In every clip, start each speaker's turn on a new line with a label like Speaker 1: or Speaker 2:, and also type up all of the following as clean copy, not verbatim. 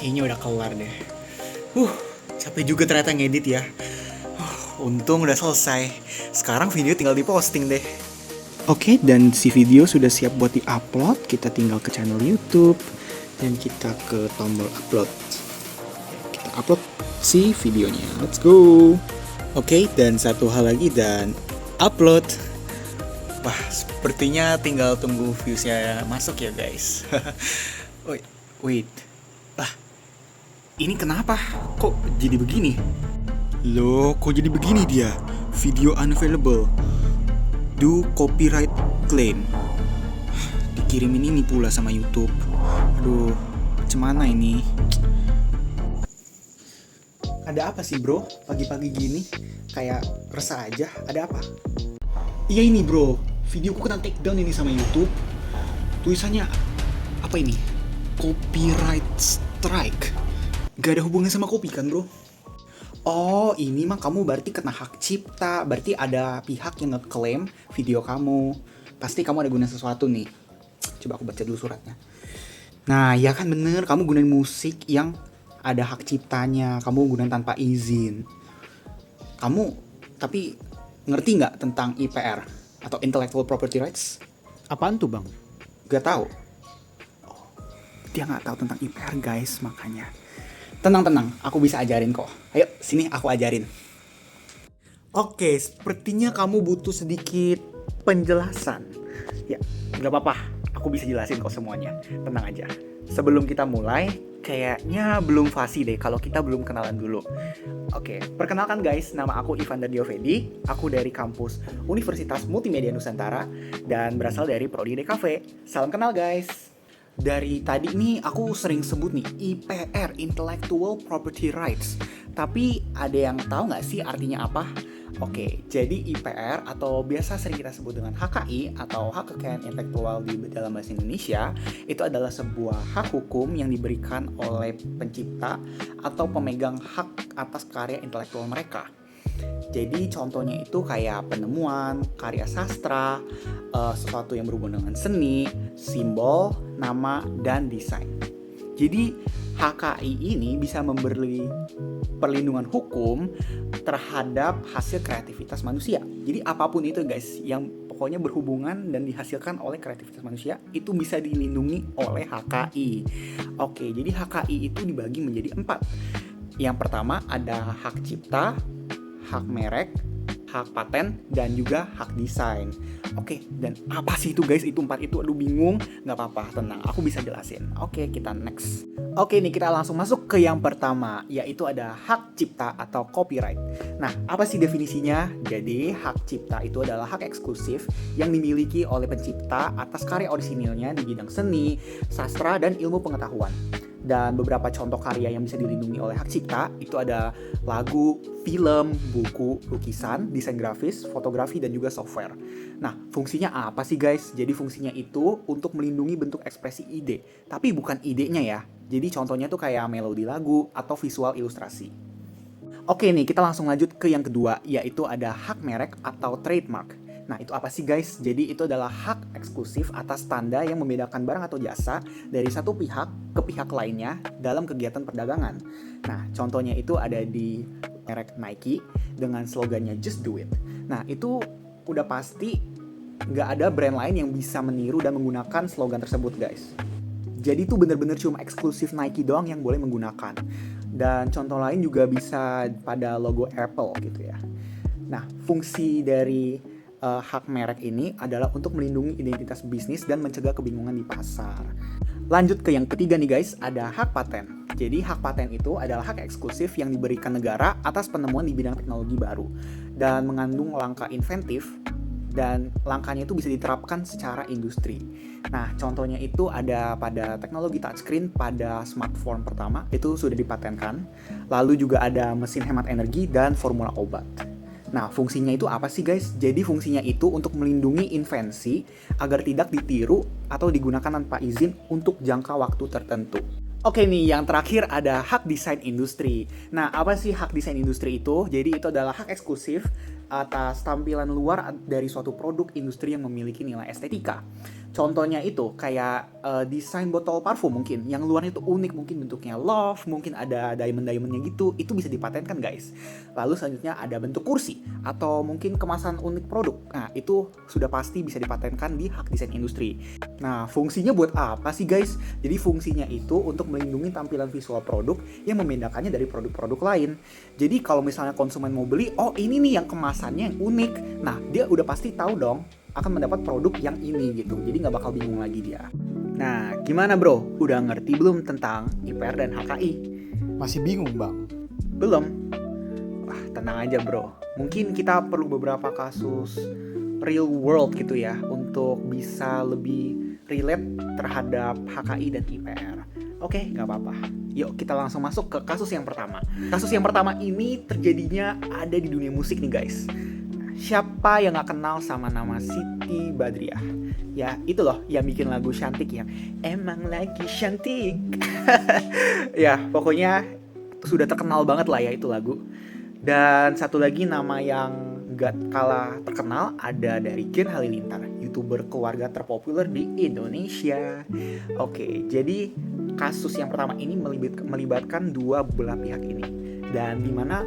Speaker 1: kayaknya udah kelar deh. Uh, Capek juga ternyata ngedit ya. Untung udah selesai. Sekarang video tinggal diposting deh.
Speaker 2: Oke, dan si video sudah siap buat di-upload. Kita tinggal ke channel YouTube dan kita ke tombol upload. Kita upload si videonya. Let's go.
Speaker 1: Oke, dan satu hal lagi dan upload. Wah, sepertinya tinggal tunggu viewsnya masuk ya guys. Wait. Lah, ini kenapa? Kok jadi begini?
Speaker 2: Loh, kok jadi begini dia? Video unavailable. Do copyright claim. Dikirimin ini pula sama YouTube. Aduh, macam mana ini?
Speaker 1: Ada apa sih bro? Pagi-pagi gini kayak resah aja. Ada apa?
Speaker 2: Iya ini bro, videoku kena take down ini sama YouTube. Tulisannya apa ini? Copyright strike. Gak ada hubungan sama kopi kan bro?
Speaker 1: Oh, ini mah kamu berarti kena hak cipta. Berarti ada pihak yang nge-claim video kamu. Pasti kamu ada guna sesuatu nih. Coba aku baca dulu suratnya. Nah, ya kan bener. Kamu gunain musik yang ada hak ciptanya. Kamu gunain tanpa izin. Kamu, tapi ngerti nggak tentang IPR? Atau Intellectual Property Rights?
Speaker 2: Apaan tuh bang?
Speaker 1: Gak tahu. Oh, dia nggak tahu tentang IPR guys, makanya. Tenang, aku bisa ajarin kok. Ayo, sini aku ajarin. Oke, sepertinya kamu butuh sedikit penjelasan. Ya, nggak apa-apa. Aku bisa jelasin kok semuanya. Tenang aja. Sebelum kita mulai, kayaknya belum fasih deh kalau kita belum kenalan dulu. Oke, perkenalkan guys, nama aku Ivan Dardiovedi. Aku dari kampus Universitas Multimedia Nusantara dan berasal dari Prodi DKV. Salam kenal guys. Dari tadi nih aku sering sebut nih IPR, Intellectual Property Rights. Tapi ada yang tahu nggak sih artinya apa? Oke, jadi IPR atau biasa sering kita sebut dengan HKI atau Hak Kekayaan Intelektual di dalam bahasa Indonesia, itu adalah sebuah hak hukum yang diberikan oleh pencipta atau pemegang hak atas karya intelektual mereka. Jadi contohnya itu kayak penemuan, karya sastra, sesuatu yang berhubungan dengan seni, simbol, nama, dan desain. Jadi HKI ini bisa memberi perlindungan hukum terhadap hasil kreativitas manusia. Jadi apapun itu guys, yang pokoknya berhubungan dan dihasilkan oleh kreativitas manusia, itu bisa dilindungi oleh HKI. Oke, jadi HKI itu dibagi menjadi 4. Yang pertama ada hak cipta, hak merek, hak paten, dan juga hak desain. Oke, dan apa sih itu guys? Itu 4 itu, aduh bingung. Gak apa-apa, tenang, aku bisa jelasin. Oke, kita next. Oke nih, kita langsung masuk ke yang pertama, yaitu ada hak cipta atau copyright. Nah, apa sih definisinya? Jadi, hak cipta itu adalah hak eksklusif yang dimiliki oleh pencipta atas karya orisinilnya di bidang seni, sastra, dan ilmu pengetahuan. Dan beberapa contoh karya yang bisa dilindungi oleh hak cipta itu ada lagu, film, buku, lukisan, desain grafis, fotografi, dan juga software. Nah, fungsinya apa sih guys? Jadi fungsinya itu untuk melindungi bentuk ekspresi ide, tapi bukan idenya ya. Jadi contohnya tuh kayak melodi lagu atau visual ilustrasi. Oke nih, kita langsung lanjut ke yang kedua, yaitu ada hak merek atau trademark. Nah, itu apa sih guys? Jadi itu adalah hak eksklusif atas tanda yang membedakan barang atau jasa dari satu pihak ke pihak lainnya dalam kegiatan perdagangan. Nah, contohnya itu ada di merek Nike dengan slogannya Just Do It. Nah, itu udah pasti nggak ada brand lain yang bisa meniru dan menggunakan slogan tersebut guys. Jadi itu bener-bener cuma eksklusif Nike doang yang boleh menggunakan. Dan contoh lain juga bisa pada logo Apple gitu ya. Nah, fungsi dari hak merek ini adalah untuk melindungi identitas bisnis dan mencegah kebingungan di pasar. Lanjut ke yang ketiga nih guys, ada hak paten. Jadi hak paten itu adalah hak eksklusif yang diberikan negara atas penemuan di bidang teknologi baru dan mengandung langkah inventif dan langkahnya itu bisa diterapkan secara industri. Nah, contohnya itu ada pada teknologi touchscreen pada smartphone pertama, itu sudah dipatenkan. Lalu juga ada mesin hemat energi dan formula obat. Nah, fungsinya itu apa sih guys? Jadi fungsinya itu untuk melindungi invensi agar tidak ditiru atau digunakan tanpa izin untuk jangka waktu tertentu. Oke nih, yang terakhir ada hak desain industri. Nah, apa sih hak desain industri itu? Jadi itu adalah hak eksklusif atas tampilan luar dari suatu produk industri yang memiliki nilai estetika. Contohnya itu kayak desain botol parfum mungkin, yang luarnya itu unik, mungkin bentuknya love, mungkin ada diamond-diamondnya gitu, itu bisa dipatenkan guys. Lalu selanjutnya ada bentuk kursi, atau mungkin kemasan unik produk. Nah itu sudah pasti bisa dipatenkan di hak desain industri. Nah fungsinya buat apa sih guys? Jadi fungsinya itu untuk melindungi tampilan visual produk yang membedakannya dari produk-produk lain. Jadi kalau misalnya konsumen mau beli, oh ini nih yang kemasannya yang unik, nah dia udah pasti tahu dong akan mendapat produk yang ini gitu. Jadi nggak bakal bingung lagi dia. Nah, gimana bro? Udah ngerti belum tentang IPR dan HKI?
Speaker 2: Masih bingung bang?
Speaker 1: Belum? Wah, tenang aja bro. Mungkin kita perlu beberapa kasus real world gitu ya untuk bisa lebih relate terhadap HKI dan IPR. Oke, nggak apa-apa. Yuk kita langsung masuk ke kasus yang pertama. Kasus yang pertama ini terjadinya ada di dunia musik nih guys. Siapa yang gak kenal sama nama Siti Badriah? Ya itu loh yang bikin lagu Cantik yang emang lagi cantik. Ya pokoknya sudah terkenal banget lah ya itu lagu. Dan satu lagi nama yang gak kalah terkenal ada dari Gen Halilintar, YouTuber keluarga terpopuler di Indonesia. Oke, jadi kasus yang pertama ini melibatkan dua belah pihak ini. Dan dimana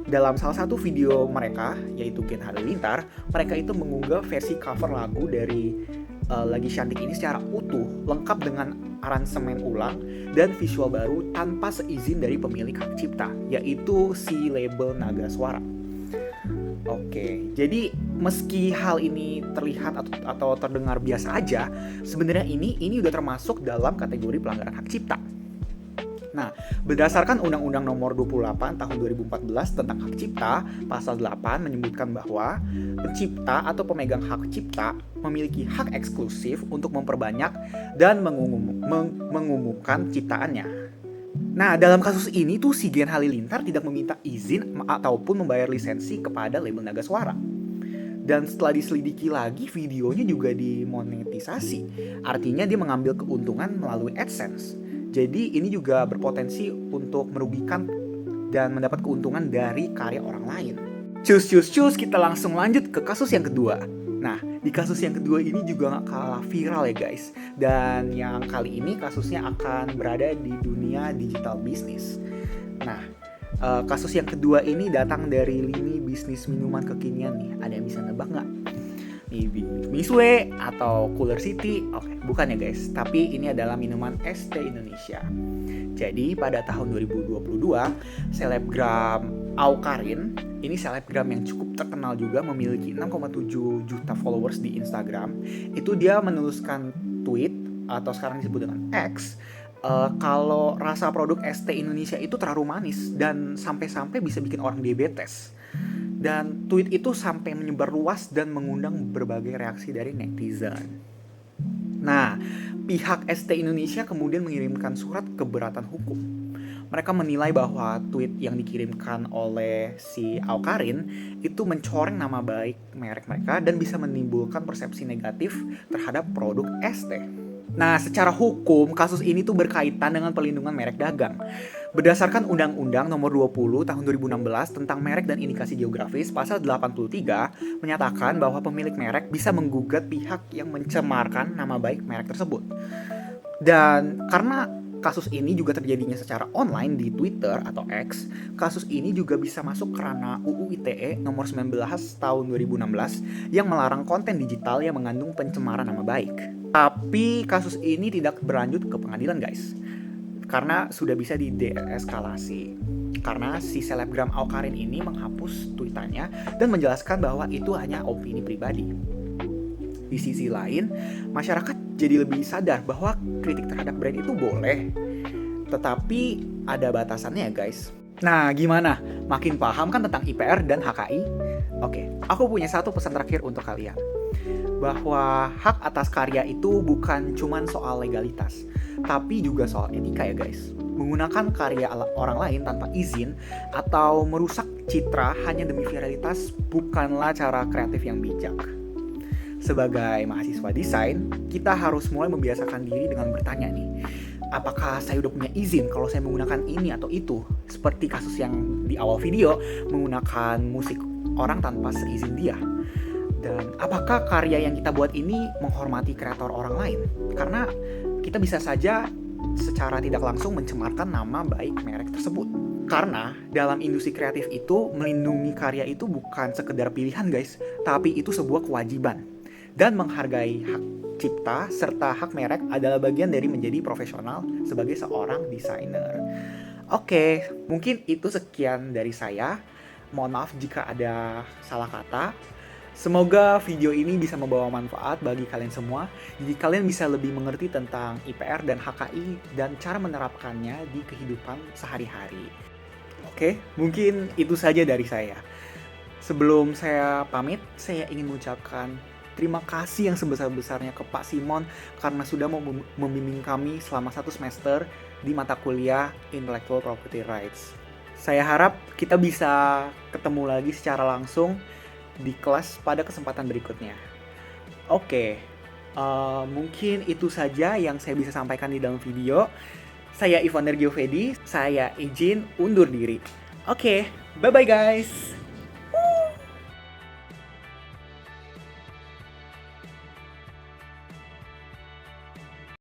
Speaker 1: dalam salah satu video mereka, yaitu Gen Halilintar, mereka itu mengunggah versi cover lagu dari Lagi Cantik ini secara utuh, lengkap dengan aransemen ulang dan visual baru tanpa seizin dari pemilik hak cipta, yaitu si label Naga Suara. Oke, jadi meski hal ini terlihat atau terdengar biasa aja, sebenarnya ini udah termasuk dalam kategori pelanggaran hak cipta. Nah, berdasarkan Undang-Undang Nomor 28 Tahun 2014 tentang Hak Cipta, Pasal 8 menyebutkan bahwa pencipta atau pemegang hak cipta memiliki hak eksklusif untuk memperbanyak dan mengumumkan ciptaannya. Nah, dalam kasus ini tuh si Gen Halilintar tidak meminta izin ataupun membayar lisensi kepada label Naga Suara. Dan setelah diselidiki lagi, videonya juga dimonetisasi. Artinya dia mengambil keuntungan melalui AdSense. Jadi ini juga berpotensi untuk merugikan dan mendapat keuntungan dari karya orang lain. Cus, kita langsung lanjut ke kasus yang kedua. Nah, di kasus yang kedua ini juga gak kalah viral ya guys. Dan yang kali ini kasusnya akan berada di dunia digital bisnis. Nah, kasus yang kedua ini datang dari lini bisnis minuman kekinian nih. Ada yang bisa nebak gak? Misue atau Cooler City? Oke, bukan ya guys, tapi ini adalah minuman ST Indonesia. Jadi pada tahun 2022, selebgram Awkarin, ini selebgram yang cukup terkenal juga, memiliki 6,7 juta followers di Instagram. Itu dia menuliskan tweet atau sekarang disebut dengan X, kalau rasa produk ST Indonesia itu terlalu manis dan sampai-sampai bisa bikin orang diabetes. Dan tweet itu sampai menyebar luas dan mengundang berbagai reaksi dari netizen. Nah, pihak ST Indonesia kemudian mengirimkan surat keberatan hukum. Mereka menilai bahwa tweet yang dikirimkan oleh si Awkarin itu mencoreng nama baik merek mereka dan bisa menimbulkan persepsi negatif terhadap produk ST. Nah, secara hukum, kasus ini tuh berkaitan dengan pelindungan merek dagang. Berdasarkan Undang-Undang Nomor 20 Tahun 2016 tentang merek dan indikasi geografis, Pasal 83 menyatakan bahwa pemilik merek bisa menggugat pihak yang mencemarkan nama baik merek tersebut. Dan karena kasus ini juga terjadinya secara online di Twitter atau X, kasus ini juga bisa masuk ke ranah UU ITE Nomor 19 Tahun 2016 yang melarang konten digital yang mengandung pencemaran nama baik. Tapi kasus ini tidak berlanjut ke pengadilan guys, karena sudah bisa dideeskalasi. Karena si selebgram Awkarin ini menghapus tweetannya dan menjelaskan bahwa itu hanya opini pribadi. Di sisi lain, masyarakat jadi lebih sadar bahwa kritik terhadap brand itu boleh, tetapi ada batasannya ya guys. Nah gimana? Makin paham kan tentang IPR dan HKI? Oke, aku punya satu pesan terakhir untuk kalian. Bahwa hak atas karya itu bukan cuman soal legalitas, tapi juga soal etika ya guys. Menggunakan karya orang lain tanpa izin atau merusak citra hanya demi viralitas bukanlah cara kreatif yang bijak. Sebagai mahasiswa desain, kita harus mulai membiasakan diri dengan bertanya nih, apakah saya udah punya izin kalau saya menggunakan ini atau itu? Seperti kasus yang di awal video, menggunakan musik orang tanpa seizin dia. Dan apakah karya yang kita buat ini menghormati kreator orang lain? Karena kita bisa saja secara tidak langsung mencemarkan nama baik merek tersebut. Karena dalam industri kreatif itu, melindungi karya itu bukan sekedar pilihan guys, tapi itu sebuah kewajiban. Dan menghargai hak cipta serta hak merek adalah bagian dari menjadi profesional sebagai seorang desainer. Oke, mungkin itu sekian dari saya. Mohon maaf jika ada salah kata. Semoga video ini bisa membawa manfaat bagi kalian semua. Jadi kalian bisa lebih mengerti tentang IPR dan HKI dan cara menerapkannya di kehidupan sehari-hari. Oke, mungkin itu saja dari saya. Sebelum saya pamit, saya ingin mengucapkan terima kasih yang sebesar-besarnya ke Pak Simon karena sudah membimbing kami selama 1 semester di mata kuliah Intellectual Property Rights. Saya harap kita bisa ketemu lagi secara langsung di kelas pada kesempatan berikutnya. Oke, mungkin itu saja yang saya bisa sampaikan di dalam video. Saya Ivan Dergiovedi, saya izin undur diri. Oke, bye-bye guys!